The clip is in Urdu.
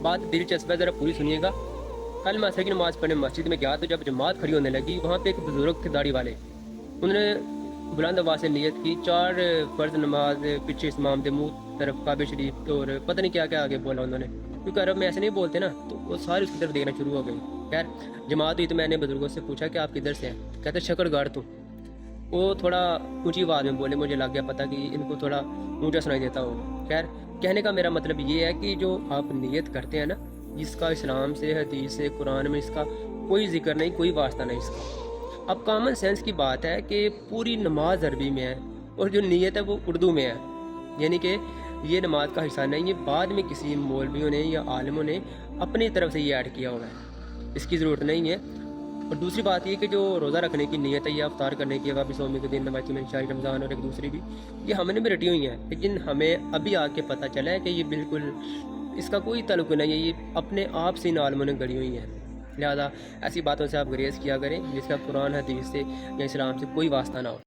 بات دلچسپ ہے، ذرا پوری سنیے گا۔ کل میں عصر کی نماز پڑھنے مسجد میں گیا تو جب جماعت کھڑی ہونے لگی، وہاں پہ ایک بزرگ تھے داڑھی والے۔ انہوں نے بلند آواز سے نیت کی، 4 فرض نماز پیچھے امام دے منہ طرف کعبہ شریف اور پتہ نہیں کیا کیا آگے بولا انہوں نے، کیونکہ عرب میں ایسے نہیں بولتے نا، تو وہ سارے اس کی طرف دیکھنا شروع ہو گئی۔ خیر جماعت ہوئی تو میں نے بزرگوں سے پوچھا کہ آپ کدھر سے ہیں؟ کہتے شکر گار تو۔ وہ تھوڑا اونچی آواز میں بولے، مجھے لگ گیا پتہ کہ ان کو تھوڑا اونچا سنائی دیتا ہوگا۔ خیر کہنے کا میرا مطلب یہ ہے کہ جو آپ نیت کرتے ہیں نا، جس کا اسلام سے، حدیث سے، قرآن میں اس کا کوئی ذکر نہیں، کوئی واسطہ نہیں اس کا۔ اب کامن سینس کی بات ہے کہ پوری نماز عربی میں ہے اور جو نیت ہے وہ اردو میں ہے، یعنی کہ یہ نماز کا حصہ نہیں، یہ بعد میں کسی مولویوں نے یا عالموں نے اپنی طرف سے یہ ایڈ کیا ہوا ہے، اس کی ضرورت نہیں ہے۔ اور دوسری بات یہ کہ جو روزہ رکھنے کی نیت ہے یا افطار کرنے کی، ابھی سومی کے دن نماز میں شاہی رمضان اور ایک دوسری بھی، یہ ہم نے بھی رٹی ہوئی ہیں، لیکن ہمیں ابھی آ کے پتہ چلا ہے کہ یہ بالکل اس کا کوئی تعلق نہیں ہے، یہ اپنے آپ سے ان عالموں نے گڑی ہوئی ہیں۔ لہذا ایسی باتوں سے آپ گریز کیا کریں جس کا قرآن حدیث سے یا اسلام سے کوئی واسطہ نہ ہو۔